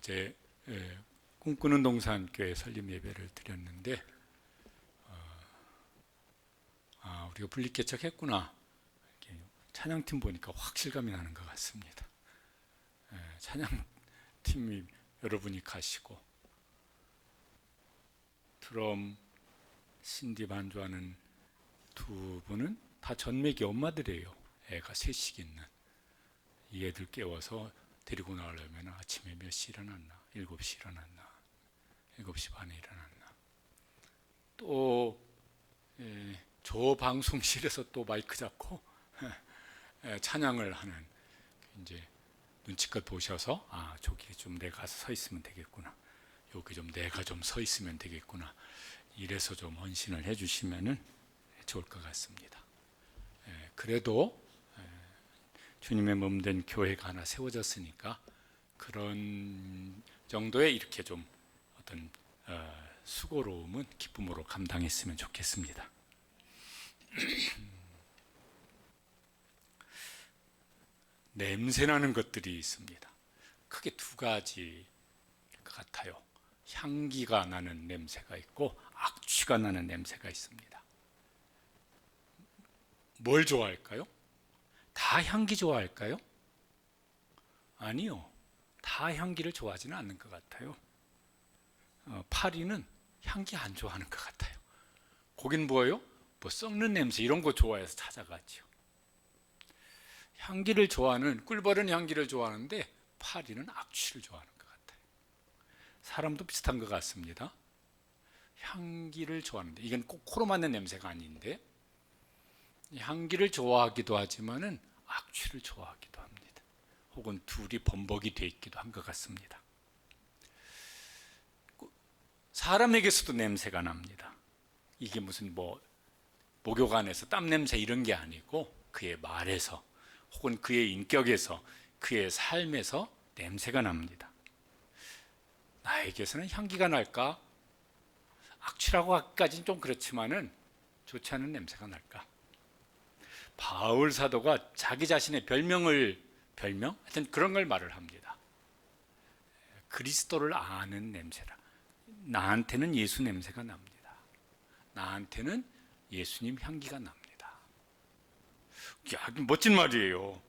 어제 꿈꾸는 동산교회 설립 예배를 드렸는데 우리가 분리개척했구나. 찬양팀 보니까 확 실감이 나는 것 같습니다. 찬양팀이 여러분이 가시고 드럼, 신디 반주하는 두 분은 다 전매기 엄마들이에요. 애가 셋씩 있는. 이 애들 깨워서 데리고 나가려면 아침에 몇 시 일어났나? 7시 일어났나? 7시 반에 일어났나? 또 저 방송실에서 또 마이크 잡고 찬양을 하는, 이제 눈치껏 보셔서 저기 좀 내가 서 있으면 되겠구나, 여기 좀 내가 좀 서 있으면 되겠구나, 이래서 좀 헌신을 해주시면은 좋을 것 같습니다. 그래도 주님의 몸된 교회가 하나 세워졌으니까 그런 정도의 이렇게 좀 어떤 수고로움은 기쁨으로 감당했으면 좋겠습니다. 냄새나는 것들이 있습니다. 크게 두 가지일 것 같아요. 향기가 나는 냄새가 있고 악취가 나는 냄새가 있습니다. 뭘 좋아할까요? 다 향기 좋아할까요? 아니요. 다 향기를 좋아하지는 않는 것 같아요. 파리는 향기 안 좋아하는 것 같아요. 거긴 뭐예요? 뭐 썩는 냄새 이런 거 좋아해서 찾아가죠. 향기를 좋아하는, 꿀벌은 향기를 좋아하는데 파리는 악취를 좋아하는 것 같아요. 사람도 비슷한 것 같습니다. 향기를 좋아하는데, 이건 꼭 코로 맡는 냄새가 아닌데 향기를 좋아하기도 하지만은 악취를 좋아하기도 합니다. 혹은 둘이 범벅이 돼 있기도 한 것 같습니다. 사람에게서도 냄새가 납니다. 이게 무슨 목욕 안에서 땀 냄새 이런 게 아니고 그의 말에서 혹은 그의 인격에서, 그의 삶에서 냄새가 납니다. 나에게서는 향기가 날까? 악취라고 하기까지는 좀 그렇지만은 좋지 않은 냄새가 날까? 바울 사도가 자기 자신의 별명? 하여튼 그런 걸 말을 합니다. 그리스도를 아는 냄새라. 나한테는 예수 냄새가 납니다. 나한테는 예수님 향기가 납니다. 멋진 말이에요.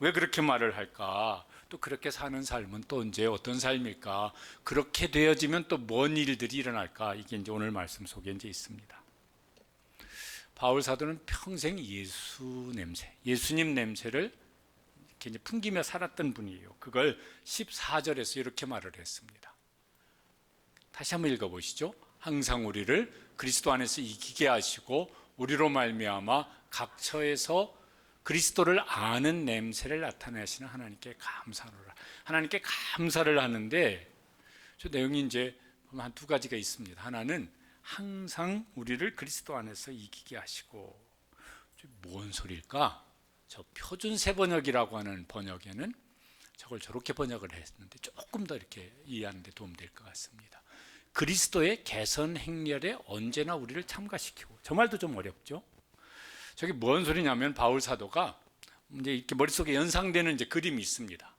왜 그렇게 말을 할까? 또 그렇게 사는 삶은 또 언제 어떤 삶일까? 그렇게 되어지면 또 뭔 일들이 일어날까? 이게 이제 오늘 말씀 속에 이제 있습니다. 바울 사도는 평생 예수 냄새, 예수님 냄새를 이렇게 이제 풍기며 살았던 분이에요. 그걸 14절에서 이렇게 말을 했습니다. 다시 한번 읽어보시죠. 항상 우리를 그리스도 안에서 이기게 하시고 우리로 말미암아 각 처에서 그리스도를 아는 냄새를 나타내시는 하나님께 감사하노라. 하나님께 감사를 하는데 저 내용이 이제 한 두 가지가 있습니다. 하나는 항상 우리를 그리스도 안에서 이기게 하시고, 뭔 소리일까? 저 표준 세번역이라고 하는 번역에는 저걸 저렇게 번역을 했는데 조금 더 이렇게 이해하는 데 도움될 것 같습니다. 그리스도의 개선 행렬에 언제나 우리를 참가시키고. 저 말도 좀 어렵죠? 저게 뭔 소리냐면 바울 사도가 이제 이렇게 머릿속에 연상되는 이제 그림이 있습니다.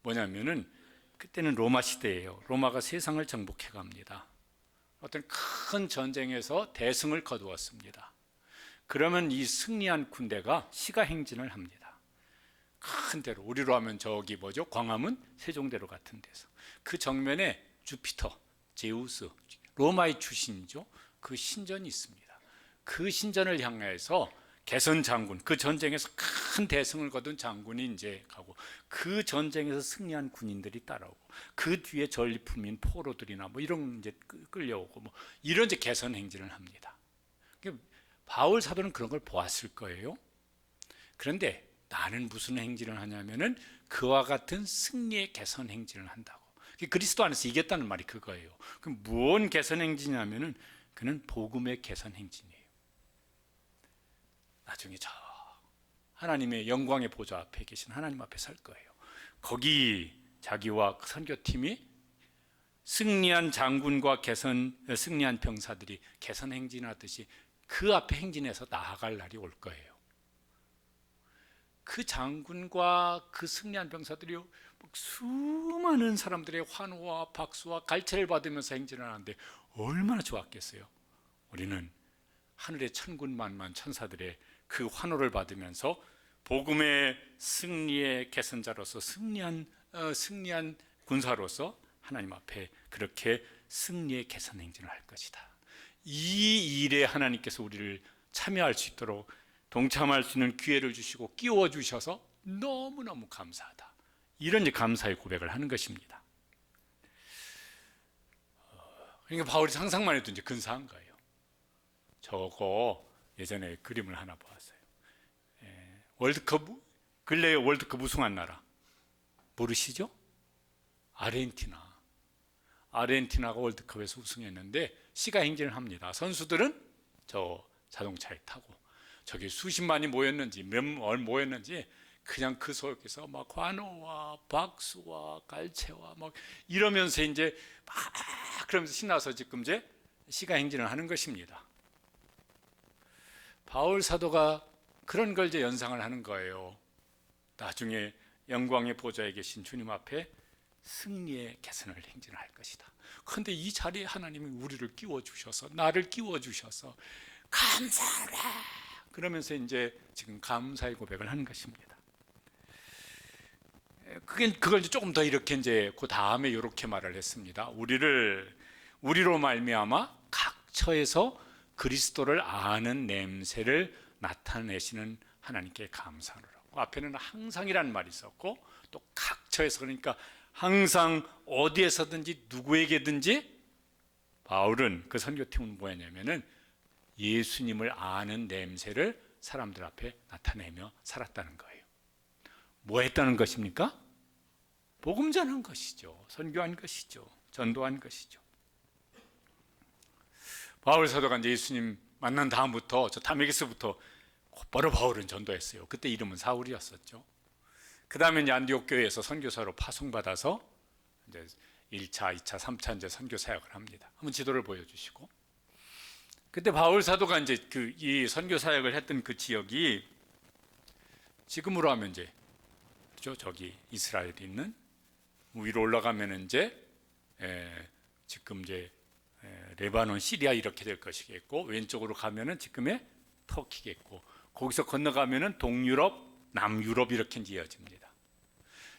뭐냐면은 그때는 로마 시대예요. 로마가 세상을 정복해 갑니다. 어떤 큰 전쟁에서 대승을 거두었습니다. 그러면 이 승리한 군대가 시가 행진을 합니다. 큰 데로, 우리로 하면 저기 광화문, 세종대로 같은 데서. 그 정면에 주피터, 제우스, 로마의 주신이죠. 그 신전이 있습니다. 그 신전을 향해서 개선 장군, 그 전쟁에서 큰 대승을 거둔 장군이 이제 가고, 그 전쟁에서 승리한 군인들이 따라오고, 그 뒤에 전리품인 포로들이나 이런 이제 끌려오고, 이런 이제 개선 행진을 합니다. 바울 사도는 그런 걸 보았을 거예요. 그런데 나는 무슨 행진을 하냐면은 그와 같은 승리의 개선 행진을 한다고. 그리스도 안에서 이겼다는 말이 그거예요. 그럼 무슨 개선 행진이냐면은 그는 복음의 개선 행진이에요. 나중에 저 하나님의 영광의 보좌 앞에 계신 하나님 앞에 설 거예요. 거기 자기와 선교팀이 승리한 장군과 승리한 병사들이 개선 행진하듯이 그 앞에 행진해서 나아갈 날이 올 거예요. 그 장군과 그 승리한 병사들이 수많은 사람들의 환호와 박수와 갈채를 받으면서 행진을 하는데 얼마나 좋았겠어요. 우리는 하늘의 천군만만 천사들의 그 환호를 받으면서 복음의 승리의 개선자로서 승리한 군사로서 하나님 앞에 그렇게 승리의 개선 행진을 할 것이다. 이 일에 하나님께서 우리를 참여할 수 있도록 동참할 수 있는 기회를 주시고 끼워 주셔서 너무너무 감사하다. 이런 감사의 고백을 하는 것입니다. 그러니까 바울이 상상만 해도 이제 근사한 거예요. 저거 예전에 그림을 하나 보았어요. 월드컵, 근래에 월드컵 우승한 나라 모르시죠? 아르헨티나가 월드컵에서 우승했는데 시가 행진을 합니다. 선수들은 저 자동차에 타고 저기 수십만이 모였는지 모였는지 그냥 그 속에서 막 환호와 박수와 갈채와 막 이러면서 이제 막 그러면서 신나서 지금 이제 시가 행진을 하는 것입니다. 바울 사도가 그런 걸 이제 연상을 하는 거예요. 나중에 영광의 보좌에 계신 주님 앞에 승리의 개선을 행진을 할 것이다. 그런데 이 자리에 하나님이 우리를 끼워주셔서 나를 끼워주셔서 감사하라 그러면서 이제 지금 감사의 고백을 하는 것입니다. 그걸 이제 조금 더 이렇게 이제 그 다음에 이렇게 말을 했습니다. 우리로 말미암아 각처에서 그리스도를 아는 냄새를 나타내시는 하나님께 감사하노라고. 앞에는 항상이라는 말이 있었고 또 각처에서, 그러니까 항상 어디에서든지 누구에게든지 바울은 그 선교팀은 뭐였냐면은 예수님을 아는 냄새를 사람들 앞에 나타내며 살았다는 거예요. 뭐 했다는 것입니까? 복음 전한 것이죠. 선교한 것이죠. 전도한 것이죠. 바울 사도가 이제 예수님 만난 다음부터 저 다메섹스부터 곧바로 바울은 전도했어요. 그때 이름은 사울이었었죠. 그 다음에 이제 안디옥 교회에서 선교사로 파송받아서 이제 1차, 2차, 3차 이제 선교 사역을 합니다. 한번 지도를 보여주시고. 그때 바울 사도가 이제 이 선교 사역을 했던 그 지역이 지금으로 하면 이제 그렇죠? 저기 이스라엘이 있는 위로 올라가면 이제 지금 이제 레바논, 시리아 이렇게 될 것이겠고, 왼쪽으로 가면은 지금의 터키겠고, 거기서 건너가면은 동유럽, 남유럽 이렇게 이어집니다.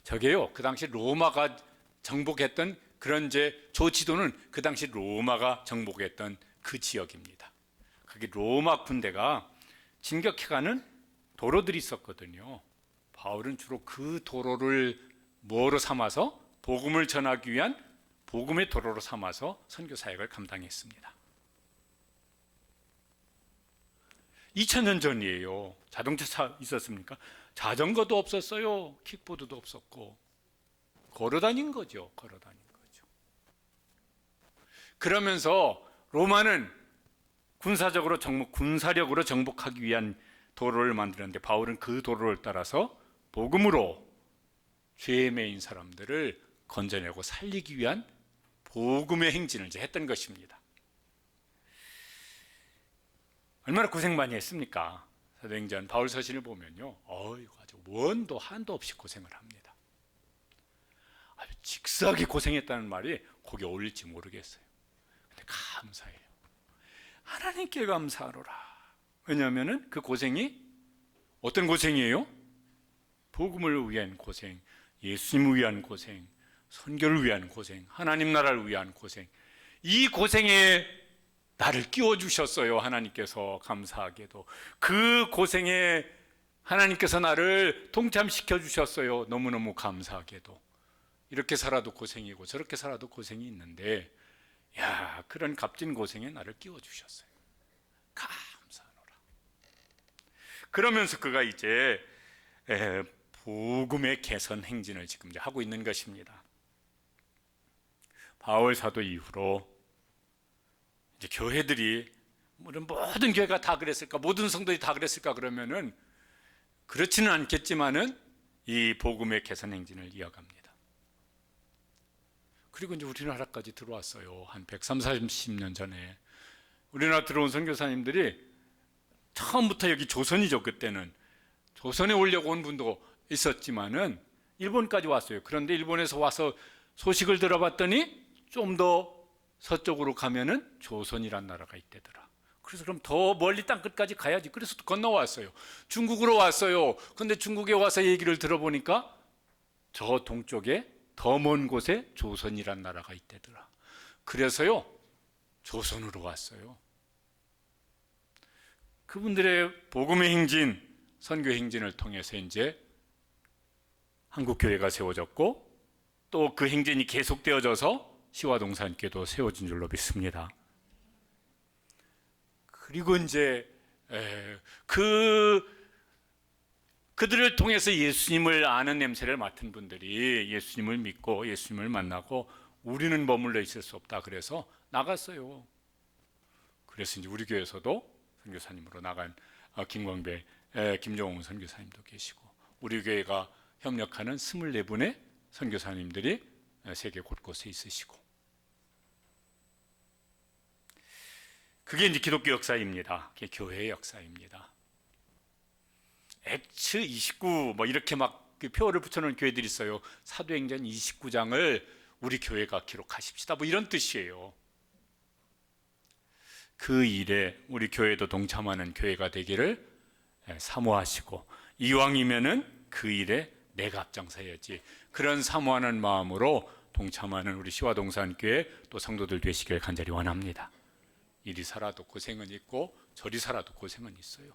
저게요, 그 당시 로마가 정복했던 그런 이제 조지도는 그 당시 로마가 정복했던 그 지역입니다. 거기 로마 군대가 진격해가는 도로들이 있었거든요. 바울은 주로 그 도로를 뭐로 삼아서 복음을 전하기 위한 복음의 도로로 삼아서 선교 사역을 감당했습니다. 2000년 전이에요. 자동차 있었습니까? 자전거도 없었어요. 킥보드도 없었고 걸어다닌 거죠. 그러면서 로마는 군사력으로 정복하기 위한 도로를 만들었는데 바울은 그 도로를 따라서 복음으로 죄에 매인 사람들을 건져내고 살리기 위한 복음의 행진을 이제 했던 것입니다. 얼마나 고생 많이 했습니까? 사도행전 바울 서신을 보면요, 아주 원도 한도 없이 고생을 합니다. 아주 직사하게 고생했다는 말이 거기 어울릴지 모르겠어요. 근데 감사해요. 하나님께 감사하노라. 왜냐하면은 그 고생이 어떤 고생이에요? 복음을 위한 고생, 예수님을 위한 고생, 선교를 위한 고생, 하나님 나라를 위한 고생. 이 고생에 나를 끼워주셨어요. 하나님께서. 감사하게도 그 고생에 하나님께서 나를 동참시켜 주셨어요. 너무너무 감사하게도. 이렇게 살아도 고생이고 저렇게 살아도 고생이 있는데, 야, 그런 값진 고생에 나를 끼워주셨어요. 감사하노라. 그러면서 그가 이제 복음의 개선 행진을 지금 이제 하고 있는 것입니다. 바울 사도 이후로 이제 교회들이, 모든 교회가 다 그랬을까, 모든 성도들이 다 그랬을까 그러면은 그렇지는 않겠지만은 이 복음의 개선 행진을 이어갑니다. 그리고 이제 우리나라까지 들어왔어요. 한 130년 전에 우리나라 들어온 선교사님들이 처음부터 여기 조선이죠. 그때는 조선에 오려고 온 분도 있었지만은 일본까지 왔어요. 그런데 일본에서 와서 소식을 들어봤더니 좀 더 서쪽으로 가면은 조선이란 나라가 있대더라. 그래서 그럼 더 멀리 땅끝까지 가야지. 그래서 건너왔어요. 중국으로 왔어요. 근데 중국에 와서 얘기를 들어보니까 저 동쪽에 더 먼 곳에 조선이란 나라가 있대더라. 그래서요, 조선으로 왔어요. 그분들의 복음의 행진, 선교 행진을 통해서 이제 한국 교회가 세워졌고, 또 그 행진이 계속되어져서 시화동산교회도 세워진 줄로 믿습니다. 그리고 이제 그들을 통해서 예수님을 아는 냄새를 맡은 분들이 예수님을 믿고 예수님을 만나고 우리는 머물러 있을 수 없다 그래서 나갔어요. 그래서 이제 우리 교회에서도 선교사님으로 나간 김광배, 김종웅 선교사님도 계시고 우리 교회가 협력하는 24분의 선교사님들이 세계 곳곳에 있으시고, 그게 이제 기독교 역사입니다. 그게 교회의 역사입니다. 액츠 29 뭐 이렇게 막 그 표어를 붙여놓은 교회들이 있어요. 사도행전 29장을 우리 교회가 기록하십시다 뭐 이런 뜻이에요. 그 일에 우리 교회도 동참하는 교회가 되기를 사모하시고, 이왕이면은 그 일에 내가 앞장서야지, 그런 사모하는 마음으로 동참하는 우리 시화동산교회 또 성도들 되시길 간절히 원합니다. 이리 살아도 고생은 있고 저리 살아도 고생은 있어요.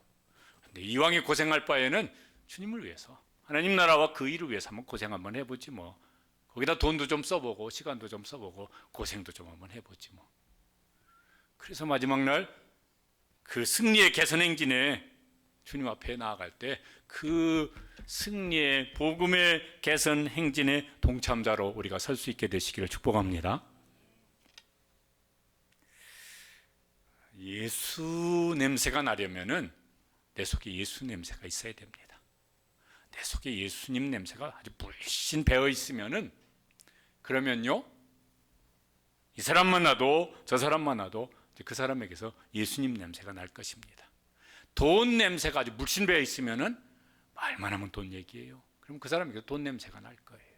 근데 이왕에 고생할 바에는 주님을 위해서, 하나님 나라와 그 일을 위해서 한번 고생 한번 해보지 뭐. 거기다 돈도 좀 써보고 시간도 좀 써보고 고생도 좀 한번 해보지 뭐. 그래서 마지막 날 그 승리의 개선 행진에 주님 앞에 나아갈 때 그 승리의 복음의 개선 행진의 동참자로 우리가 설 수 있게 되시기를 축복합니다. 예수 냄새가 나려면은 내 속에 예수 냄새가 있어야 됩니다. 내 속에 예수님 냄새가 아주 물씬 배어 있으면은, 그러면요, 이 사람만 나도 저 사람만 나도 그 사람에게서 예수님 냄새가 날 것입니다. 돈 냄새가 아주 물씬 배어 있으면은 말만 하면 돈 얘기예요. 그럼 그 사람에게 돈 냄새가 날 거예요.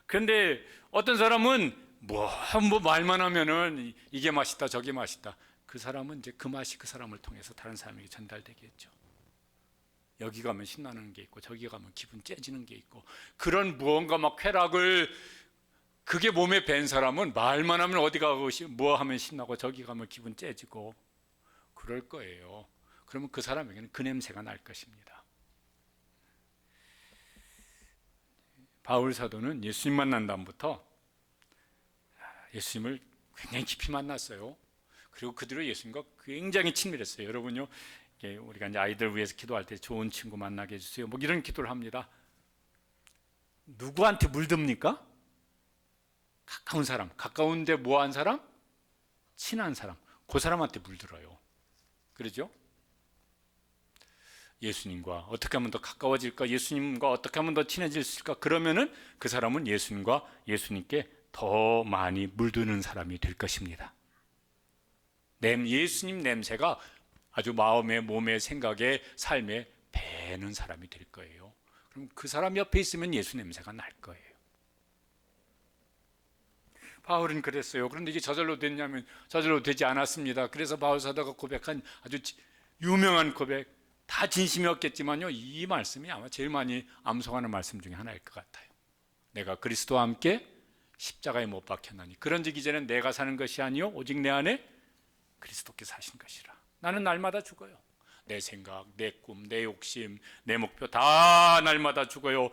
그런데 어떤 사람은 뭐 말만 하면은 이게 맛있다 저게 맛있다, 그 사람은 이제 그 맛이 그 사람을 통해서 다른 사람에게 전달되겠죠. 여기 가면 신나는 게 있고 저기 가면 기분 째지는 게 있고, 그런 무언가 막 쾌락을, 그게 몸에 밴 사람은 말만 하면 어디 가고 뭐 하면 신나고 저기 가면 기분 째지고 그럴 거예요. 그러면 그 사람에게는 그 냄새가 날 것입니다. 바울 사도는 예수님 만난 다음부터 예수님을 굉장히 깊이 만났어요. 그리고 그 뒤로 예수님과 굉장히 친밀했어요. 여러분요, 우리가 이제 아이들 위해서 기도할 때 좋은 친구 만나게 해주세요 뭐 이런 기도를 합니다. 누구한테 물듭니까? 가까운 사람, 가까운데 뭐한 사람? 친한 사람, 그 사람한테 물들어요. 그러죠? 예수님과 어떻게 하면 더 가까워질까? 예수님과 어떻게 하면 더 친해질 수 있을까? 그러면은 그 사람은 예수님과 예수님께 더 많이 물드는 사람이 될 것입니다. 예수님 냄새가 아주 마음에, 몸에, 생각에, 삶에 배는 사람이 될 거예요. 그럼 그 사람 옆에 있으면 예수 냄새가 날 거예요. 바울은 그랬어요. 그런데 이게 저절로 됐냐면 저절로 되지 않았습니다. 그래서 바울 사도가 고백한 아주 유명한 고백, 다 진심이었겠지만요, 이 말씀이 아마 제일 많이 암송하는 말씀 중에 하나일 것 같아요. 내가 그리스도와 함께 십자가에 못 박혔나니 그런즉 이제는 내가 사는 것이 아니요 오직 내 안에 그리스도께서 사신 것이라. 나는 날마다 죽어요. 내 생각, 내 꿈, 내 욕심, 내 목표 다 날마다 죽어요.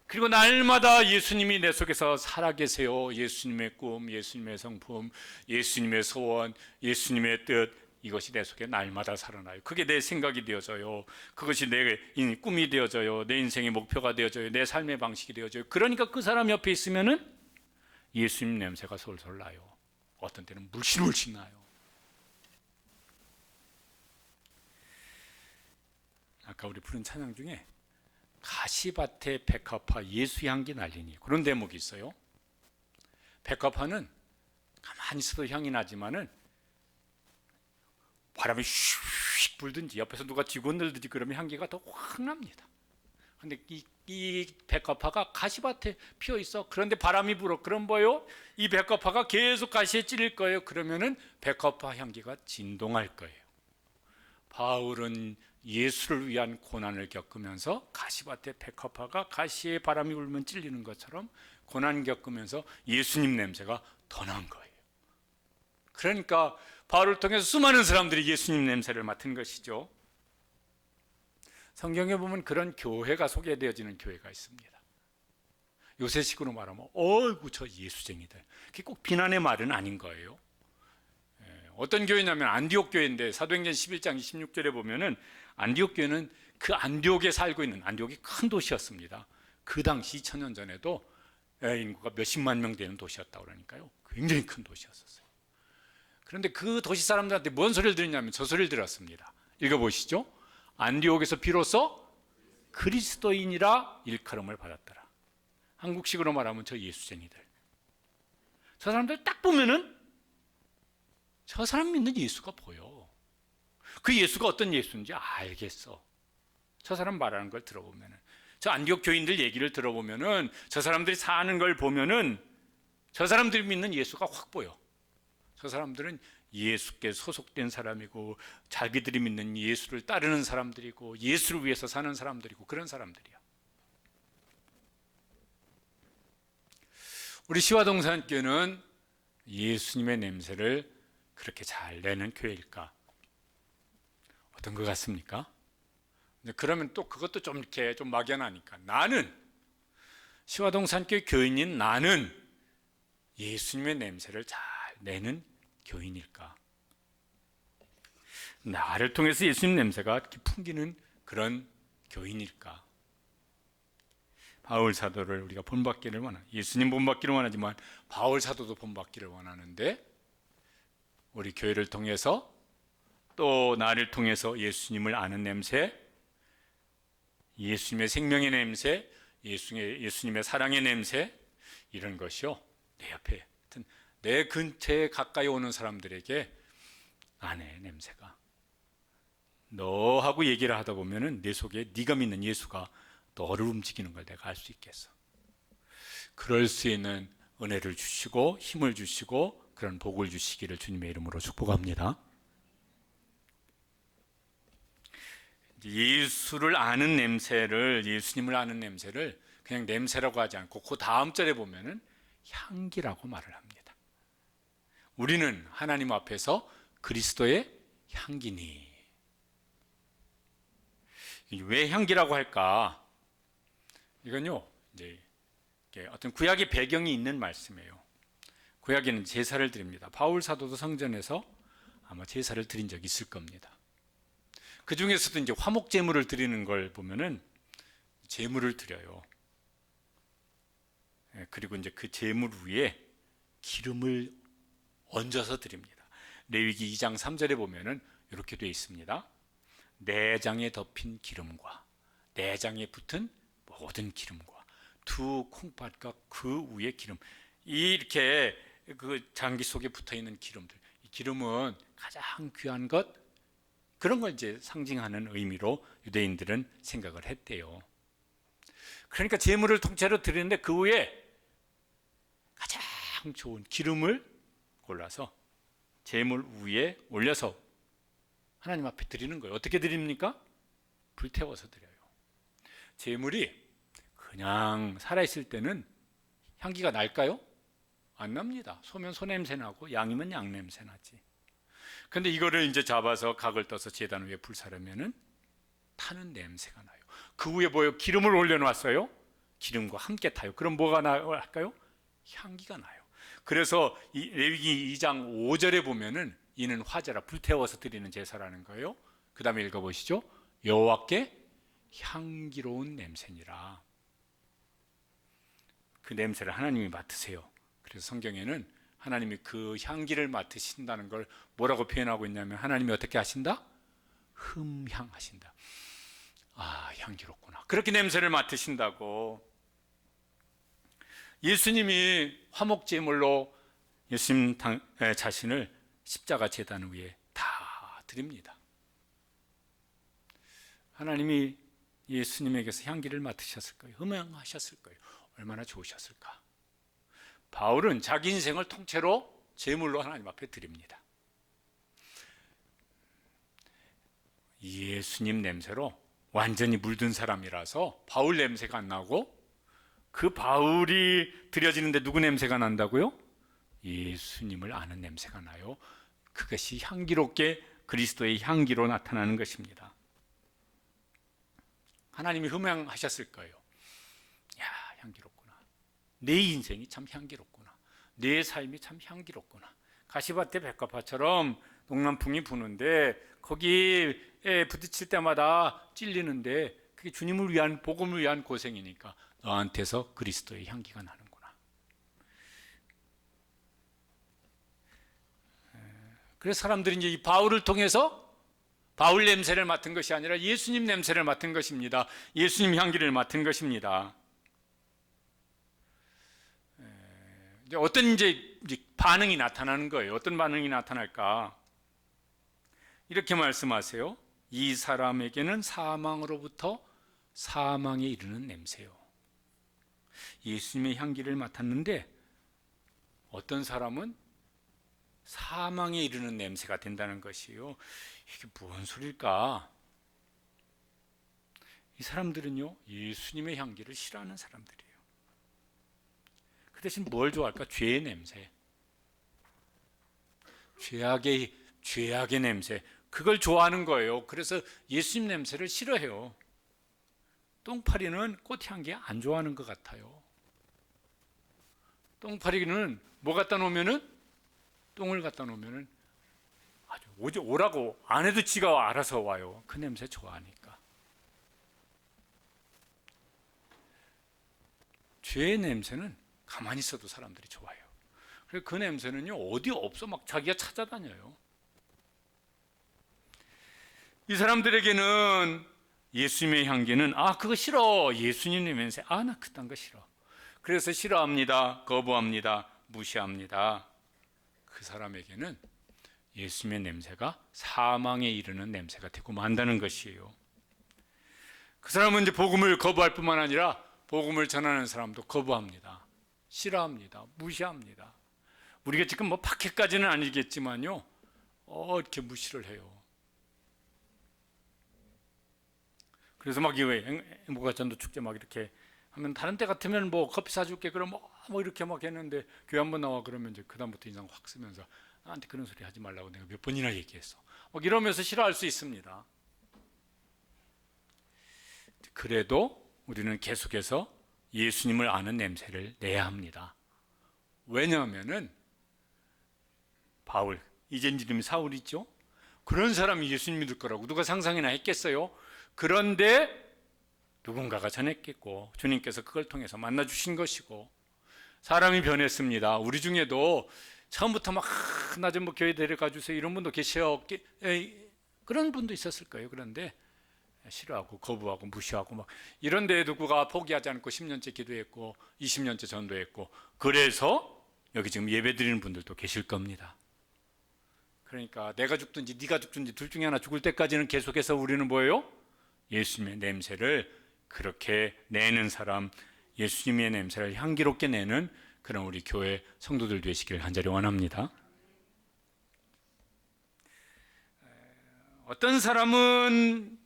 그리고 날마다 예수님이 내 속에서 살아계세요. 예수님의 꿈, 예수님의 성품, 예수님의 소원, 예수님의 뜻, 이것이 내 속에 날마다 살아나요. 그게 내 생각이 되어져요. 그것이 내 꿈이 되어져요. 내 인생의 목표가 되어져요. 내 삶의 방식이 되어져요. 그러니까 그 사람 옆에 있으면은 예수님 냄새가 솔솔 나요. 어떤 때는 물씬물씬 나요. 아까 우리 부른 찬양 중에 가시밭에 백합화 예수향기 날리니 그런 대목이 있어요. 백합화는 가만히 있어도 향이 나지만은 바람이 슉 불든지 옆에서 누가 쥐고 늘든지 그러면 향기가 더 확 납니다. 근데 이 백합화가 가시밭에 피어 있어. 그런데 바람이 불어. 그럼 뭐요? 이 백합화가 계속 가시에 찔릴 거예요. 그러면은 백합화 향기가 진동할 거예요. 바울은 예수를 위한 고난을 겪으면서 가시밭에 백합화가 가시에 바람이 불면 찔리는 것처럼 고난 겪으면서 예수님 냄새가 더 난 거예요. 그러니까 바울을 통해서 수많은 사람들이 예수님 냄새를 맡은 것이죠. 성경에 보면 그런 교회가 소개되어지는 교회가 있습니다. 요새식으로 말하면 어이구 저 예수쟁이들. 그게 꼭 비난의 말은 아닌 거예요. 어떤 교회냐면 안디옥 교회인데 사도행전 11장 26절에 보면은 안디옥 교회는 그 안디옥에 살고 있는, 안디옥이 큰 도시였습니다. 그 당시 2000년 전에도 인구가 몇십만 명 되는 도시였다고 그러니까요. 굉장히 큰 도시였었어요. 그런데 그 도시 사람들한테 뭔 소리를 들었냐면 저 소리를 들었습니다. 읽어보시죠. 안디옥에서 비로소 그리스도인이라 일컬음을 받았더라. 한국식으로 말하면 저 예수쟁이들. 저 사람들 딱 보면은 저 사람 믿는 예수가 보여. 그 예수가 어떤 예수인지 알겠어. 저 사람 말하는 걸 들어보면은, 저 안디옥 교인들 얘기를 들어보면은, 저 사람들이 사는 걸 보면은 저 사람들이 믿는 예수가 확 보여. 저 사람들은 예수께 소속된 사람이고 자기들이 믿는 예수를 따르는 사람들이고 예수를 위해서 사는 사람들이고 그런 사람들이야. 우리 시화동산교회는 예수님의 냄새를 그렇게 잘 내는 교회일까? 어떤 것 같습니까? 그러면 또 그것도 좀 이렇게 좀 막연하니까 나는 시화동산교회 교인인 나는 예수님의 냄새를 잘 내는 교인일까? 나를 통해서 예수님 냄새가 이렇게 풍기는 그런 교인일까? 바울 사도를 우리가 본받기를 원하는, 예수님 본받기를 원하지만 바울 사도도 본받기를 원하는데 우리 교회를 통해서 또 나를 통해서 예수님을 아는 냄새, 예수님의 생명의 냄새, 예수님의 사랑의 냄새, 이런 것이요 내 옆에, 내 근처에 가까이 오는 사람들에게 아내 냄새가, 너하고 얘기를 하다 보면은 내 속에 네가 믿는 예수가 너를 움직이는 걸 내가 알 수 있겠어. 그럴 수 있는 은혜를 주시고 힘을 주시고 그런 복을 주시기를 주님의 이름으로 축복합니다. 예수를 아는 냄새를, 예수님을 아는 냄새를 그냥 냄새라고 하지 않고 그 다음 절에 보면은 향기라고 말을 합니다. 우리는 하나님 앞에서 그리스도의 향기니. 왜 향기라고 할까? 이건요, 이제 어떤 구약의 배경이 있는 말씀이에요. 구약에는 제사를 드립니다. 바울 사도도 성전에서 아마 제사를 드린 적이 있을 겁니다. 그 중에서도 이제 화목 제물을 드리는 걸 보면은 제물을 드려요. 그리고 이제 그 제물 위에 기름을 얹어서 드립니다. 레위기 2장 3절에 보면은 이렇게 되어 있습니다. 내장에 덮인 기름과 내장에 붙은 모든 기름과 두 콩팥과 그 위에 기름, 이렇게 그 장기 속에 붙어 있는 기름들, 이 기름은 가장 귀한 것, 그런 걸 이제 상징하는 의미로 유대인들은 생각을 했대요. 그러니까 제물을 통째로 드리는데 그 위에 가장 좋은 기름을 골라서 제물 위에 올려서 하나님 앞에 드리는 거예요. 어떻게 드립니까? 불태워서 드려요. 제물이 그냥 살아있을 때는 향기가 날까요? 안 납니다. 소면 소 냄새 나고 양이면 양 냄새 나지. 근데 이거를 이제 잡아서 각을 떠서 제단 위에 불사르면은 타는 냄새가 나요. 그 위에 뭐요? 기름을 올려놨어요. 기름과 함께 타요. 그럼 뭐가 날까요? 향기가 나요. 그래서 이 레위기 2장 5절에 보면은 이는 화제라, 불태워서 드리는 제사라는 거예요. 그 다음에 읽어보시죠. 여호와께 향기로운 냄새니라. 그 냄새를 하나님이 맡으세요. 그래서 성경에는 하나님이 그 향기를 맡으신다는 걸 뭐라고 표현하고 있냐면 하나님이 어떻게 하신다? 흠향하신다. 아, 향기롭구나. 그렇게 냄새를 맡으신다고. 예수님이 화목제물로 예수님 자신을 십자가 제단 위에 다 드립니다. 하나님이 예수님에게서 향기를 맡으셨을 거예요. 흠양하셨을 거예요. 얼마나 좋으셨을까. 바울은 자기 인생을 통째로 제물로 하나님 앞에 드립니다. 예수님 냄새로 완전히 물든 사람이라서 바울 냄새가 안 나고, 그 바울이 드려지는데 누구 냄새가 난다고요? 예수님을 아는 냄새가 나요. 그것이 향기롭게 그리스도의 향기로 나타나는 것입니다. 하나님이 흠양하셨을 거예요. 야, 향기롭구나. 내 인생이 참 향기롭구나. 내 삶이 참 향기롭구나. 가시밭에 백합화처럼 동남풍이 부는데 거기에 부딪힐 때마다 찔리는데 그게 주님을 위한, 복음을 위한 고생이니까 너한테서 그리스도의 향기가 나는구나. 그래서 사람들이 이제 이 바울을 통해서 바울 냄새를 맡은 것이 아니라 예수님 냄새를 맡은 것입니다. 예수님 향기를 맡은 것입니다. 이제 어떤 이제 반응이 나타나는 거예요. 어떤 반응이 나타날까? 이렇게 말씀하세요. 이 사람에게는 사망으로부터 사망에 이르는 냄새요. 예수님의 향기를 맡았는데 어떤 사람은 사망에 이르는 냄새가 된다는 것이요. 이게 무슨 소리일까? 이 사람들은요, 예수님의 향기를 싫어하는 사람들이에요. 그 대신 뭘 좋아할까? 죄의 냄새, 죄악의 냄새, 그걸 좋아하는 거예요. 그래서 예수님 냄새를 싫어해요. 똥파리는 꽃향기 안 좋아하는 것 같아요. 똥파리는 뭐 갖다 놓으면은, 똥을 갖다 놓으면은 아주 오라고 안 해도 지가 알아서 와요. 그 냄새 좋아하니까. 죄의 냄새는 가만히 있어도 사람들이 좋아해요. 그래서 그 냄새는요, 어디 없어 막 자기가 찾아다녀요. 이 사람들에게는 예수님의 향기는 그거 싫어. 예수님의 냄새. 나 그딴 거 싫어. 그래서 싫어합니다. 거부합니다. 무시합니다. 그 사람에게는 예수님의 냄새가 사망에 이르는 냄새가 되고 만다는 것이에요. 그 사람은 이제 복음을 거부할 뿐만 아니라 복음을 전하는 사람도 거부합니다. 싫어합니다. 무시합니다. 우리가 지금 뭐 박해까지는 아니겠지만요, 이렇게 무시를 해요. 그래서 막 행복아전도 축제 막 이렇게 하면, 다른 때 같으면 뭐 커피 사줄게 그럼 뭐 이렇게 막 했는데, 교회 한번 나와 그러면 이제 그다음부터 인상 확 쓰면서 나한테 그런 소리 하지 말라고 내가 몇 번이나 얘기했어. 막 이러면서 싫어할 수 있습니다. 그래도 우리는 계속해서 예수님을 아는 냄새를 내야 합니다. 왜냐하면은 바울, 이젠 이름이 사울이죠. 그런 사람이 예수님 믿을 거라고 누가 상상이나 했겠어요? 그런데 누군가가 전했겠고 주님께서 그걸 통해서 만나주신 것이고, 사람이 변했습니다. 우리 중에도 처음부터 막 나 좀 뭐 교회 데려가 주세요 이런 분도 그런 분도 있었을 거예요. 그런데 싫어하고 거부하고 무시하고 막 이런데 누구가 포기하지 않고 10년째 기도했고 20년째 전도했고, 그래서 여기 지금 예배 드리는 분들도 계실 겁니다. 그러니까 내가 죽든지 네가 죽든지 둘 중에 하나 죽을 때까지는 계속해서 우리는 뭐예요? 예수님의 냄새를 그렇게 내는 사람, 예수님의 냄새를 향기롭게 내는 그런 우리 교회 성도들 되시길 간절히 원합니다. 어떤 사람은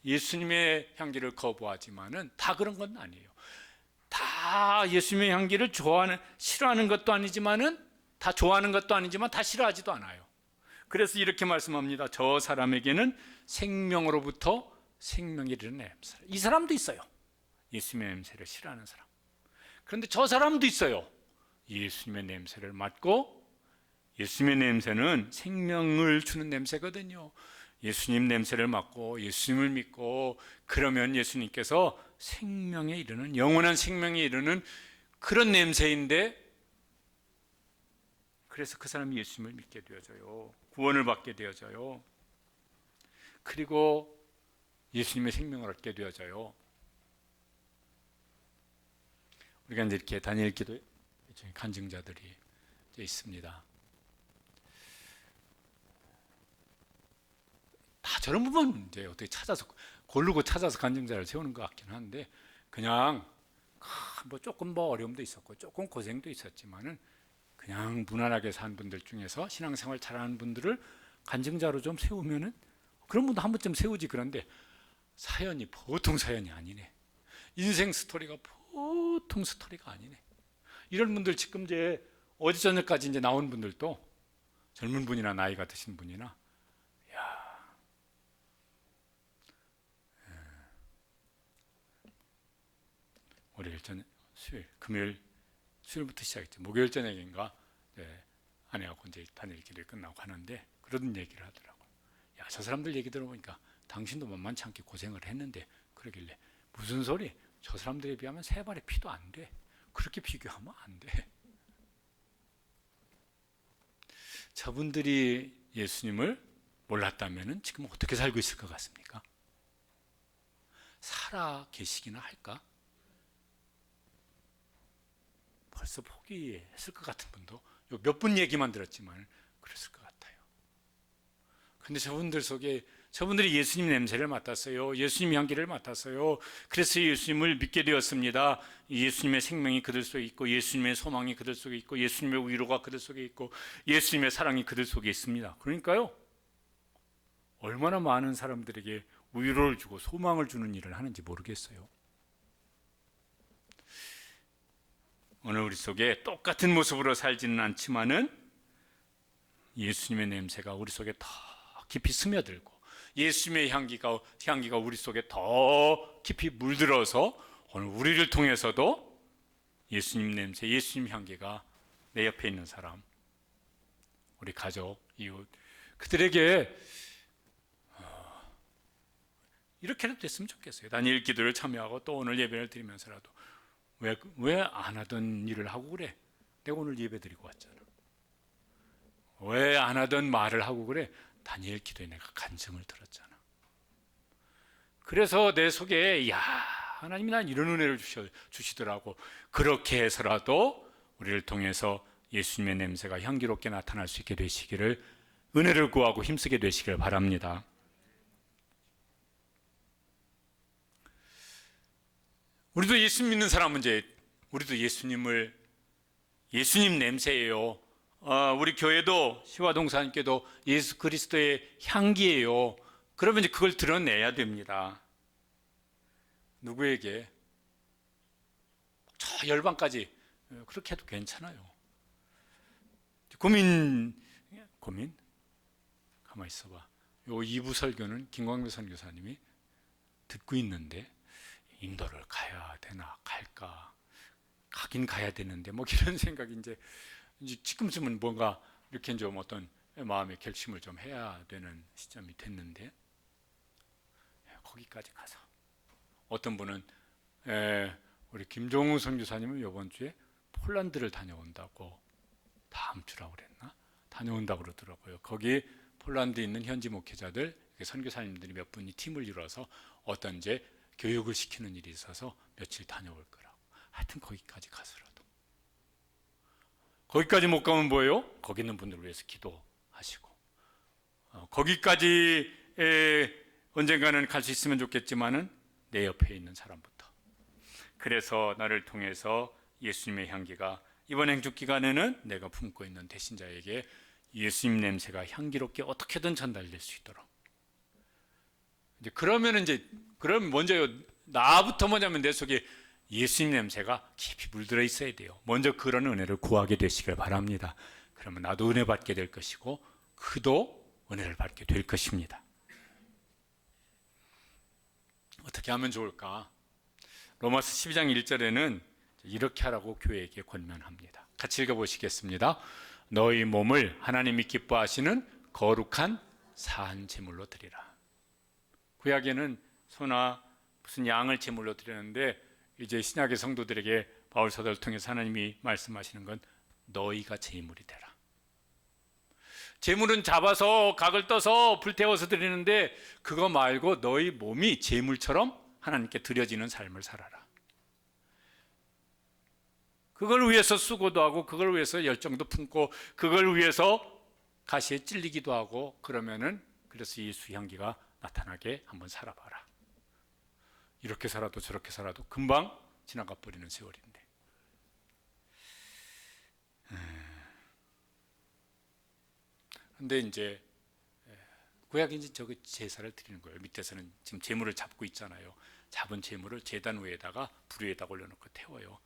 예수님의 향기를 거부하지만은 다 그런 건 아니에요. 다 예수님의 향기를 싫어하는 것도 아니지만은, 다 좋아하는 것도 아니지만 다 싫어하지도 않아요. 그래서 이렇게 말씀합니다. 저 사람에게는 생명으로부터 생명이 이르는 냄새. 이 사람도 있어요. 예수님의 냄새를 싫어하는 사람. 그런데 저 사람도 있어요. 예수님의 냄새를 맡고, 예수님의 냄새는 생명을 주는 냄새거든요. 예수님 냄새를 맡고 예수님을 믿고 그러면 예수님께서 생명에 이르는, 영원한 생명에 이르는 그런 냄새인데, 그래서 그 사람이 예수님을 믿게 되어져요. 구원을 받게 되어져요. 그리고 예수님의 생명을 얻게 되어져요. 우리가 이제 이렇게 다니엘 기도 간증자들이 있습니다. 다 저런 부분 이제 어떻게 찾아서 고르고 찾아서 간증자를 세우는 것 같긴 한데 그냥 뭐 조금 뭐 어려움도 있었고 조금 고생도 있었지만은 그냥 무난하게 산 분들 중에서 신앙생활 잘하는 분들을 간증자로 좀 세우면은 그런 분도 한 번쯤 세우지. 그런데 사연이 보통 사연이 아니네. 인생 스토리가 보통 스토리가 아니네. 이런 분들 지금 이제 어제 저녁까지 이제 나온 분들도 젊은 분이나 나이가 드신 분이나 월요일 저녁, 수요일, 금요일, 수요일부터 시작했죠. 목요일 저녁인가 아내하고 이제 단일 기도회 끝나고 하는데 그런 얘기를 하더라고요. 야, 저 사람들 얘기 들어보니까 당신도 만만치 않게 고생을 했는데 그러길래 무슨 소리? 저 사람들에 비하면 세 발의 피도 안 돼. 그렇게 비교하면 안 돼. 저분들이 예수님을 몰랐다면 지금 어떻게 살고 있을 것 같습니까? 살아 계시기나 할까? 벌써 포기했을 것 같은 분도 몇 분 얘기만 들었지만 그랬을 것 같아요. 근데 저분들 속에 저분들이 예수님 냄새를 맡았어요. 예수님 향기를 맡았어요. 그래서 예수님을 믿게 되었습니다. 예수님의 생명이 그들 속에 있고 예수님의 소망이 그들 속에 있고 예수님의 위로가 그들 속에 있고 예수님의 사랑이 그들 속에 있습니다. 그러니까요, 얼마나 많은 사람들에게 위로를 주고 소망을 주는 일을 하는지 모르겠어요. 오늘 우리 속에 똑같은 모습으로 살지는 않지만은 예수님의 냄새가 우리 속에 더 깊이 스며들고 예수님의 향기가 우리 속에 더 깊이 물들어서 오늘 우리를 통해서도 예수님 냄새, 예수님 향기가 내 옆에 있는 사람, 우리 가족, 이웃 그들에게 이렇게라도 됐으면 좋겠어요. 단일 기도를 참여하고 또 오늘 예배를 드리면서라도 왜 안 하던 일을 하고 그래? 내가 오늘 예배 드리고 왔잖아. 왜 안 하던 말을 하고 그래? 다니엘 기도에 내가 간증을 들었잖아. 그래서 내 속에 야, 하나님이 난 이런 은혜를 주시더라고. 그렇게 해서라도 우리를 통해서 예수님의 냄새가 향기롭게 나타날 수 있게 되시기를 은혜를 구하고 힘쓰게 되시길 바랍니다. 우리도 예수 믿는 사람은 이제 우리도 예수님 냄새예요. 우리 교회도 시화동사님께도 예수 그리스도의 향기예요. 그러면 이제 그걸 드러내야 됩니다. 누구에게? 저 열방까지 그렇게 해도 괜찮아요. 고민 가만히 있어봐. 요 2부 설교는 김광배 선교사님이 듣고 있는데 인도를 가야 되나 갈까? 가긴 가야 되는데 뭐 이런 생각이 이제 지금쯤은 뭔가 이렇게 좀 어떤 마음의 결심을 좀 해야 되는 시점이 됐는데 거기까지 가서 어떤 분은 우리 김종우 선교사님은 이번 주에 폴란드를 다녀온다고 다음 주라고 그랬나? 다녀온다고 그러더라고요. 거기 폴란드에 있는 현지 목회자들 선교사님들이 몇 분이 팀을 이뤄서 어떤 이제 교육을 시키는 일이 있어서 며칠 다녀올 거라고. 하여튼 거기까지 가서라도. 거기까지 못 가면 뭐예요? 거기 있는 분들을 위해서 기도하시고 거기까지 언젠가는 갈 수 있으면 좋겠지만은 내 옆에 있는 사람부터. 그래서 나를 통해서 예수님의 향기가 이번 행주 기간에는 내가 품고 있는 대신자에게 예수님 냄새가 향기롭게 어떻게든 전달될 수 있도록. 이제 그럼 먼저 나부터 뭐냐면 내 속에 예수님 냄새가 깊이 물들어 있어야 돼요. 먼저 그런 은혜를 구하게 되시길 바랍니다. 그러면 나도 은혜 받게 될 것이고 그도 은혜를 받게 될 것입니다. 어떻게 하면 좋을까? 로마서 12장 1절에는 이렇게 하라고 교회에게 권면합니다. 같이 읽어보시겠습니다. 너희 몸을 하나님이 기뻐하시는 거룩한 산 제물로 드리라. 구약에는 소나 무슨 양을 제물로 드렸는데 이제 신약의 성도들에게 바울 사도를 통해서 하나님이 말씀하시는 건 너희가 제물이 되라. 제물은 잡아서 각을 떠서 불태워서 드리는데 그거 말고 너희 몸이 제물처럼 하나님께 드려지는 삶을 살아라. 그걸 위해서 수고도 하고 그걸 위해서 열정도 품고 그걸 위해서 가시에 찔리기도 하고 그러면은 그래서 예수 향기가 나타나게 한번 살아봐라. 이렇게 살아도 저렇게 살아도 금방 지나가 버리는 세월인데. 근데 이제 구약이 이제 저기 제사를 드리는 거예요. 밑에서는 지금 제물을 잡고 있잖아요. 잡은 제물을 제단 위에다가 불 위에다 올려놓고 태워요.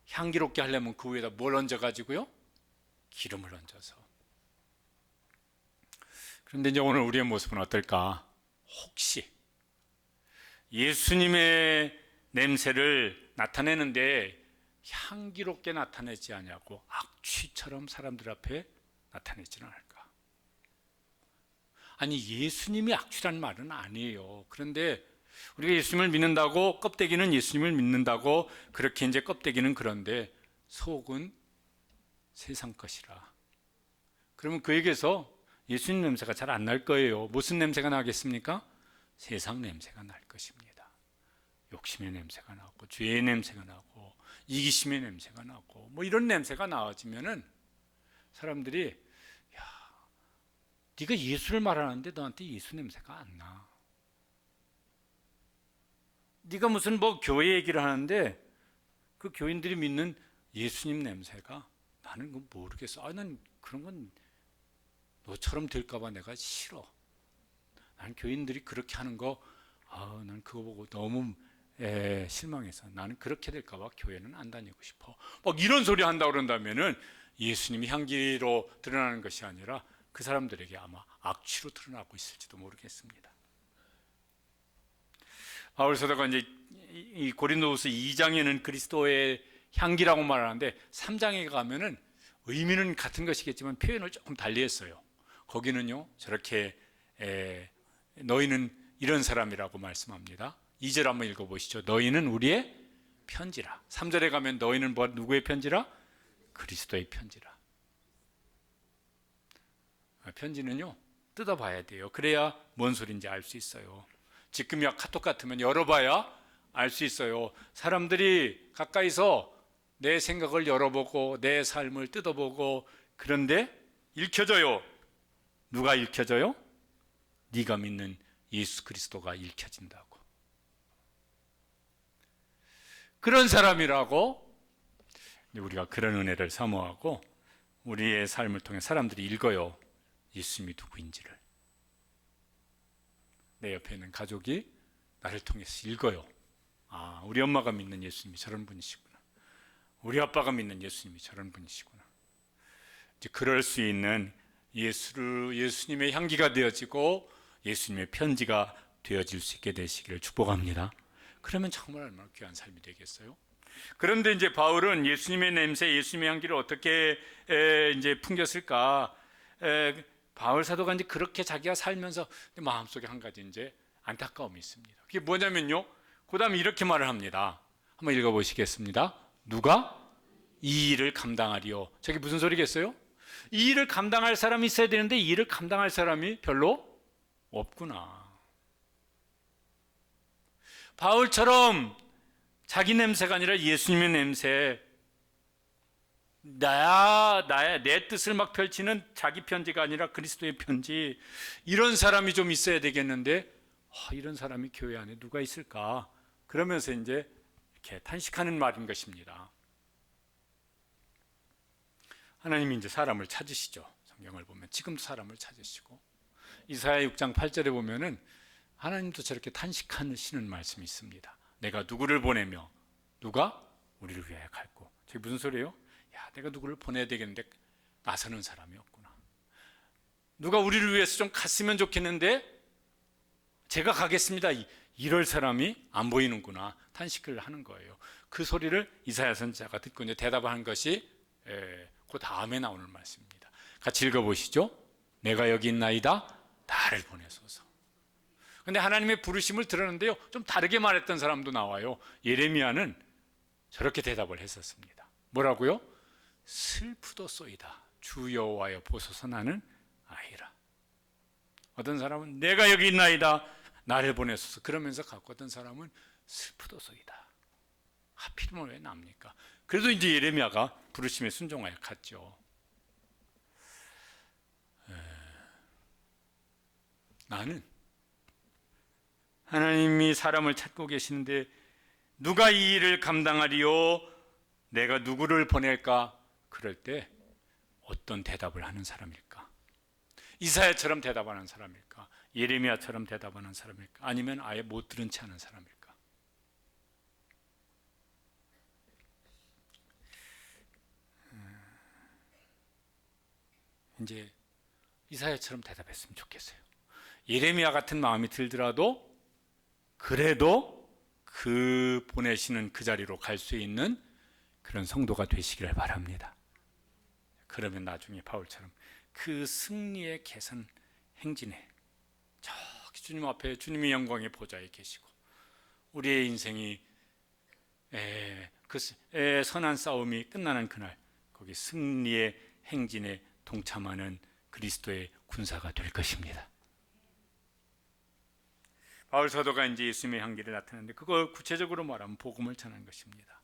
향기롭게 하려면 그 위에다 뭘 얹어가지고요? 기름을 얹어서. 그런데 이제 오늘 우리의 모습은 어떨까? 혹시 예수님의 냄새를 나타내는데 향기롭게 나타내지 않냐고 악취처럼 사람들 앞에 나타내지는 않을까? 아니, 예수님이 악취란 말은 아니에요. 그런데 우리가 예수님을 믿는다고, 껍데기는 예수님을 믿는다고 그렇게 이제 껍데기는 그런데 속은 세상 것이라. 그러면 그에게서 예수님 냄새가 잘 안 날 거예요. 무슨 냄새가 나겠습니까? 세상 냄새가 날 것입니다. 욕심의 냄새가 나고, 죄의 냄새가 나고, 이기심의 냄새가 나고, 뭐 이런 냄새가 나와지면은 사람들이, 야, 네가 예수를 말하는데 너한테 예수 냄새가 안 나. 네가 무슨 뭐 교회 얘기를 하는데 그 교인들이 믿는 예수님 냄새가 나는 그건 모르겠어. 난 그런 건 너처럼 될까봐 내가 싫어. 난 교인들이 그렇게 하는 거, 난 그거 보고 너무 실망해서 나는 그렇게 될까봐 교회는 안 다니고 싶어. 막 이런 소리 한다 그런다면은 예수님이 향기로 드러나는 것이 아니라 그 사람들에게 아마 악취로 드러나고 있을지도 모르겠습니다. 바울 사도가 이제 이 고린도후서 2장에는 그리스도의 향기라고 말하는데 3장에 가면은 의미는 같은 것이겠지만 표현을 조금 달리했어요. 거기는요 저렇게 너희는 이런 사람이라고 말씀합니다. 2절 한번 읽어보시죠. 너희는 우리의 편지라. 3절에 가면 너희는 누구의 편지라? 그리스도의 편지라. 편지는요 뜯어봐야 돼요. 그래야 뭔 소리인지 알 수 있어요. 지금이야 카톡 같으면 열어봐야 알 수 있어요. 사람들이 가까이서 내 생각을 열어보고 내 삶을 뜯어보고 그런데 읽혀져요. 누가 읽혀져요? 네가 믿는 예수 그리스도가 읽혀진다고. 그런 사람이라고 우리가 그런 은혜를 사모하고 우리의 삶을 통해 사람들이 읽어요. 예수님이 누구인지를. 내 옆에 있는 가족이 나를 통해서 읽어요. 우리 엄마가 믿는 예수님이 저런 분이시구나. 우리 아빠가 믿는 예수님이 저런 분이시구나. 이제 그럴 수 있는 예수님의 향기가 되어지고 예수님의 편지가 되어질 수 있게 되시기를 축복합니다. 그러면 정말 얼마나 귀한 삶이 되겠어요? 그런데 이제 바울은 예수님의 냄새, 예수님의 향기를 어떻게 이제 풍겼을까? 바울 사도가 이제 그렇게 자기가 살면서 마음속에 한 가지 이제 안타까움이 있습니다. 그게 뭐냐면요. 그다음에 이렇게 말을 합니다. 한번 읽어보시겠습니다. 누가 이 일을 감당하리요? 저게 무슨 소리겠어요? 이 일을 감당할 사람이 있어야 되는데 이 일을 감당할 사람이 별로 없구나. 바울처럼 자기 냄새가 아니라 예수님의 냄새, 내 뜻을 막 펼치는 자기 편지가 아니라 그리스도의 편지, 이런 사람이 좀 있어야 되겠는데 이런 사람이 교회 안에 누가 있을까? 그러면서 이제 이렇게 탄식하는 말인 것입니다. 하나님이 이제 사람을 찾으시죠. 성경을 보면 지금도 사람을 찾으시고 이사야 6장 8절에 보면은 하나님도 저렇게 탄식하시는 말씀이 있습니다. 내가 누구를 보내며 누가 우리를 위하여 갈고. 저게 무슨 소리예요? 내가 누구를 보내야 되겠는데 나서는 사람이 없구나. 누가 우리를 위해서 좀 갔으면 좋겠는데 제가 가겠습니다. 이럴 사람이 안 보이는구나. 탄식을 하는 거예요. 그 소리를 이사야 선지자가 듣고 이제 대답하는 것이 그 다음에 나오는 말씀입니다. 같이 읽어보시죠. 내가 여기 있나이다. 나를 보내소서. 근데 하나님의 부르심을 들었는데요. 좀 다르게 말했던 사람도 나와요. 예레미야는 저렇게 대답을 했었습니다. 뭐라고요? 슬프도소이다. 주 여호와여 보소서 나는 아이라. 어떤 사람은 내가 여기 있나이다. 나를 보내소서. 그러면서 갖고 어떤 사람은 슬프도소이다. 하필이면 왜 납니까? 그래도 이제 예레미야가 부르심에 순종하여 갔죠. 나는 하나님이 사람을 찾고 계시는데 누가 이 일을 감당하리요? 내가 누구를 보낼까? 그럴 때 어떤 대답을 하는 사람일까? 이사야처럼 대답하는 사람일까? 예레미야처럼 대답하는 사람일까? 아니면 아예 못 들은 채 하는 사람일까? 이제 이사야처럼 대답했으면 좋겠어요. 예레미야 같은 마음이 들더라도 그래도 그 보내시는 그 자리로 갈 수 있는 그런 성도가 되시기를 바랍니다. 그러면 나중에 바울처럼 그 승리의 개선 행진에 저기 주님 앞에 주님의 영광의 보좌에 계시고 우리의 인생이 선한 싸움이 끝나는 그날 거기 승리의 행진에 동참하는 그리스도의 군사가 될 것입니다. 바울 사도가 이제 예수님의 향기를 나타내는데 그걸 구체적으로 말하면 복음을 전하는 것입니다.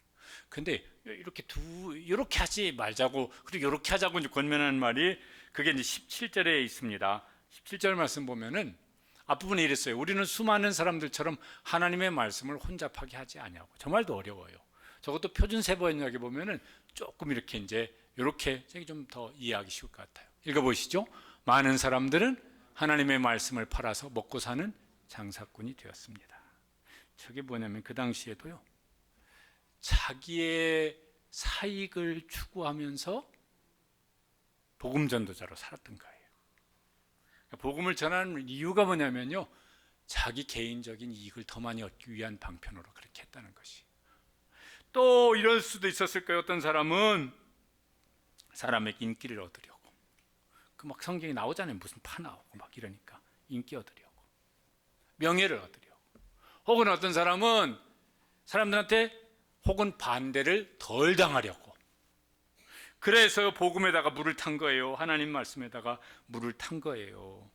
근데 이렇게 하지 말자고 그리고 이렇게 하자고 이제 권면하는 말이 그게 이제 17절에 있습니다. 17절 말씀 보면은 앞부분에 이랬어요. 우리는 수많은 사람들처럼 하나님의 말씀을 혼잡하게 하지 아니하고. 저 말도 어려워요. 저것도 표준 세부 번역에 보면은 조금 이렇게 좀 더 이해하기 쉬울 것 같아요. 읽어보시죠. 많은 사람들은 하나님의 말씀을 팔아서 먹고 사는 장사꾼이 되었습니다. 저게 뭐냐면 그 당시에도요. 자기의 사익을 추구하면서 복음 전도자로 살았던 거예요. 복음을 전하는 이유가 뭐냐면요. 자기 개인적인 이익을 더 많이 얻기 위한 방편으로 그렇게 했다는 것이. 또 이럴 수도 있었을 거예요. 어떤 사람은 사람에게 인기를 얻으려고. 그 막 성경에 나오잖아요. 무슨 파 나오고 막 이러니까 인기 얻으려고. 명예를 얻으려고. 혹은 어떤 사람은 사람들한테 혹은 반대를 덜 당하려고. 그래서 복음에다가 물을 탄 거예요. 하나님 말씀에다가 물을 탄 거예요.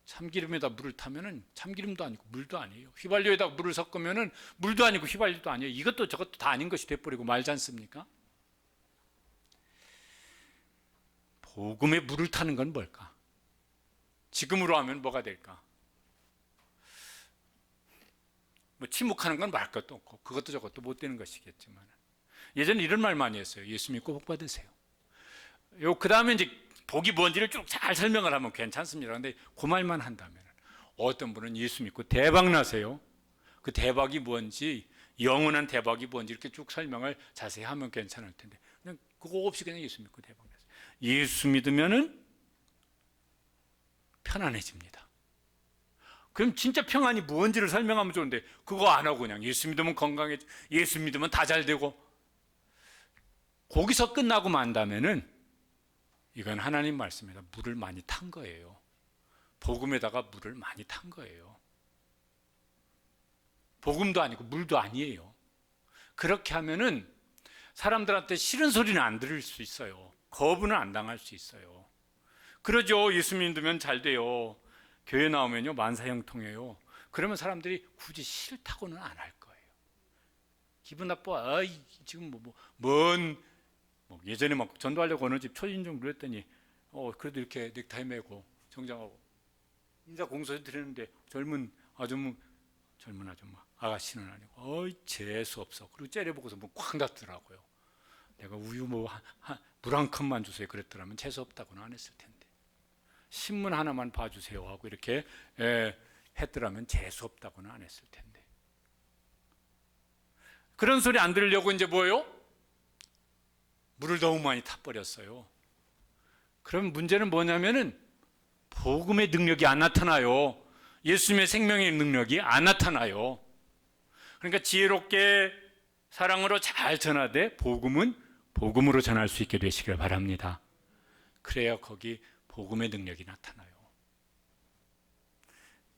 참기름에다 물을 타면은 참기름도 아니고 물도 아니에요. 휘발유에다가 물을 섞으면은 물도 아니고 휘발유도 아니에요. 이것도 저것도 다 아닌 것이 돼버리고 말지 않습니까? 복음에 물을 타는 건 뭘까? 지금으로 하면 뭐가 될까? 뭐 침묵하는 건 말 것도 없고 그것도 저것도 못 되는 것이겠지만 예전에 이런 말 많이 했어요. 예수 믿고 복 받으세요. 그 다음에 이제 복이 뭔지를 쭉 잘 설명을 하면 괜찮습니다. 그런데 그 말만 한다면 어떤 분은 예수 믿고 대박 나세요. 그 대박이 뭔지 영원한 대박이 뭔지 이렇게 쭉 설명을 자세히 하면 괜찮을 텐데 그냥 그거 없이 그냥 예수 믿고 대박 나세요. 예수 믿으면은 편안해집니다. 그럼 진짜 평안이 뭔지를 설명하면 좋은데 그거 안 하고 그냥 예수 믿으면 건강해져, 예수 믿으면 다 잘 되고 거기서 끝나고 만다면은 이건 하나님 말씀에다 물을 많이 탄 거예요. 복음에다가 물을 많이 탄 거예요. 복음도 아니고 물도 아니에요. 그렇게 하면은 사람들한테 싫은 소리는 안 들을 수 있어요. 거부는 안 당할 수 있어요. 그러죠. 예수 믿으면 잘 돼요. 교회 나오면요 만사형통해요. 그러면 사람들이 굳이 싫다고는 안 할 거예요. 기분 나빠. 지금 예전에 막 전도하려고 어느 집 초인종 그랬더니 그래도 이렇게 넥타이 매고 정장하고 인사 공서 드리는데 젊은 아줌마 아가씨는 아니고 재수 없어. 그리고 째려보고서 쾅 닫더라고요. 내가 우유 물 한 컵만 주세요 그랬더라면 재수 없다고는 안 했을 텐데 신문 하나만 봐주세요 하고 이렇게 했더라면 재수 없다고는 안 했을 텐데 그런 소리 안 들으려고 이제 뭐예요? 물을 너무 많이 타버렸어요. 그럼 문제는 뭐냐면은 복음의 능력이 안 나타나요. 예수님의 생명의 능력이 안 나타나요. 그러니까 지혜롭게 사랑으로 잘 전하되 복음은 복음으로 전할 수 있게 되시길 바랍니다. 그래야 거기 복음의 능력이 나타나요.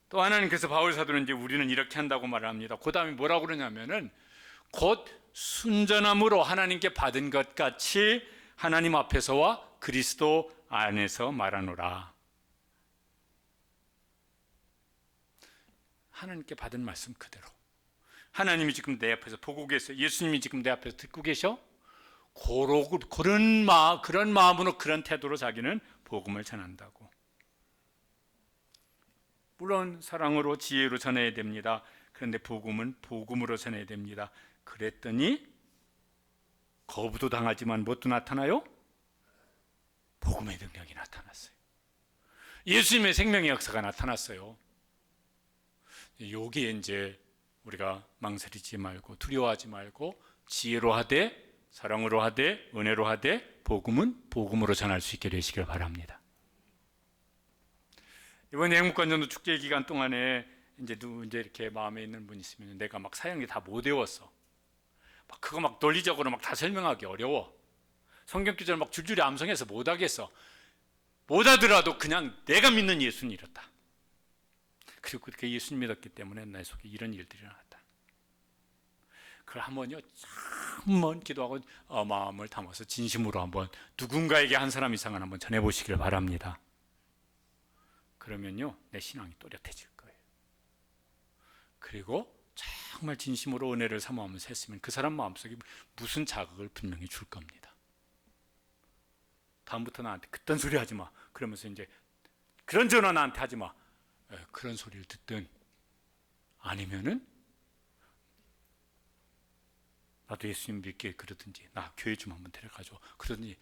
또 하나는 그래서 바울 사도는 이제 우리는 이렇게 한다고 말을 합니다. 그 다음에 뭐라고 그러냐면은 곧 순전함으로 하나님께 받은 것 같이 하나님 앞에서와 그리스도 안에서 말하노라. 하나님께 받은 말씀 그대로. 하나님이 지금 내 앞에서 보고 계세요. 예수님이 지금 내 앞에서 듣고 계셔. 그런 마음으로 그런 태도로 자기는 복음을 전한다고. 물론 사랑으로 지혜로 전해야 됩니다. 그런데 복음은 복음으로 전해야 됩니다. 그랬더니 거부도 당하지만 무엇도 나타나요? 복음의 능력이 나타났어요. 예수님의 생명의 역사가 나타났어요. 여기에 이제 우리가 망설이지 말고 두려워하지 말고 지혜로 하되 사랑으로 하되 은혜로 하되 복음은 복음으로 전할 수 있게 되시길 바랍니다. 이번 행복관전도 축제 기간 동안에 이제 이렇게 마음에 있는 분 있으면 내가 막 사형이 다 못 외웠어. 막 그거 막 논리적으로 막 다 설명하기 어려워. 성경 구절 막 줄줄이 암송해서 못 하겠어. 못 하더라도 그냥 내가 믿는 예수는 이렇다. 그리고 그렇게 예수님 믿었기 때문에 내 속에 이런 일들이 일어났다. 그걸 한번요 한번 기도하고 마음을 담아서 진심으로 한번 누군가에게 한 사람 이상은 한번 전해보시길 바랍니다. 그러면요 내 신앙이 또렷해질 거예요. 그리고 정말 진심으로 은혜를 사모하면서 했으면 그 사람 마음속에 무슨 자극을 분명히 줄 겁니다. 다음부터 나한테 그딴 소리 하지 마. 그러면서 이제 그런 전화 나한테 하지 마. 그런 소리를 듣든 아니면은 나도 예수님 믿게 그러든지 나 교회 좀 한번 데려가줘 그러든지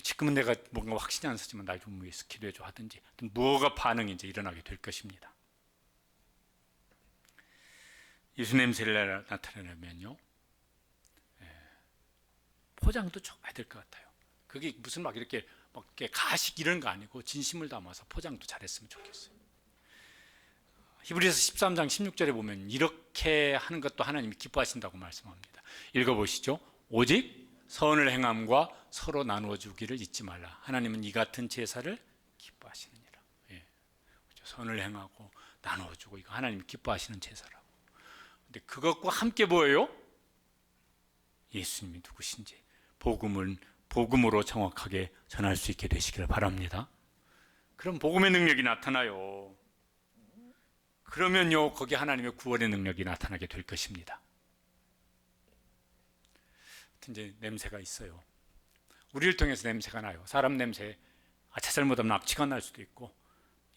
지금은 내가 뭔가 확신이 안 서지만 날 좀 위해서 기도해줘 하든지 뭐가 반응이 이제 일어나게 될 것입니다. 예수 냄새를 나타내려면요 포장도 좋아야 될 것 같아요. 그게 무슨 막 이렇게 가식 이런 거 아니고 진심을 담아서 포장도 잘했으면 좋겠어요. 히브리서 13장 16절에 보면 이렇게 하는 것도 하나님이 기뻐하신다고 말씀합니다. 읽어보시죠. 오직 선을 행함과 서로 나누어 주기를 잊지 말라. 하나님은 이 같은 제사를 기뻐하시느니라. 선을 행하고 나누어 주고 이거 하나님이 기뻐하시는 제사라고. 근데 그것과 함께 뭐예요? 예수님이 누구신지 복음으로 정확하게 전할 수 있게 되시기를 바랍니다. 그럼 복음의 능력이 나타나요. 그러면요 거기 하나님의 구원의 능력이 나타나게 될 것입니다. 이제 냄새가 있어요. 우리를 통해서 냄새가 나요. 사람 냄새 잘못하면 악취가 날 수도 있고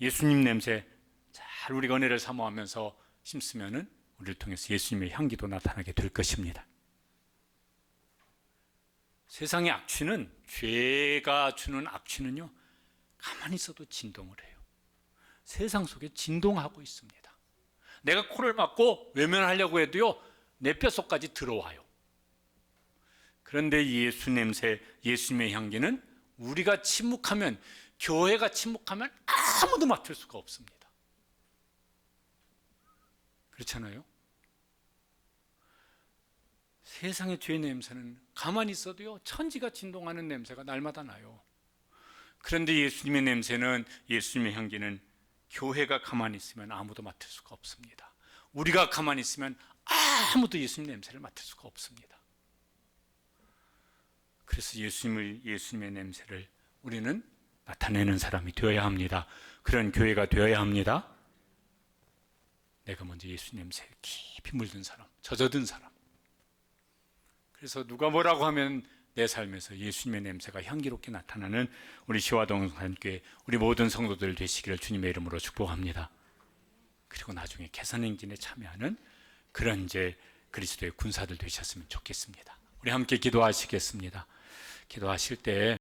예수님 냄새 잘 우리가 은혜를 사모하면서 심으면은 우리를 통해서 예수님의 향기도 나타나게 될 것입니다. 세상의 악취는 죄가 주는 악취는요 가만히 있어도 진동을 해요. 세상 속에 진동하고 있습니다. 내가 코를 막고 외면하려고 해도요 내 뼛속까지 들어와요. 그런데 예수 냄새, 예수님의 향기는 우리가 침묵하면 교회가 침묵하면 아무도 맡을 수가 없습니다. 그렇잖아요? 세상의 죄의 냄새는 가만히 있어도요 천지가 진동하는 냄새가 날마다 나요. 그런데 예수님의 냄새는 예수님의 향기는 교회가 가만히 있으면 아무도 맡을 수가 없습니다. 우리가 가만히 있으면 아무도 예수님 냄새를 맡을 수가 없습니다. 그래서 예수님의 냄새를 우리는 나타내는 사람이 되어야 합니다. 그런 교회가 되어야 합니다. 내가 먼저 예수님 냄새에 깊이 물든 사람, 젖어든 사람. 그래서 누가 뭐라고 하면 내 삶에서 예수님의 냄새가 향기롭게 나타나는 우리 시화동산교회 우리 모든 성도들 되시기를 주님의 이름으로 축복합니다. 그리고 나중에 개선행진에 참여하는 그런 이제 그리스도의 군사들 되셨으면 좋겠습니다. 우리 함께 기도하시겠습니다. 기도하실 때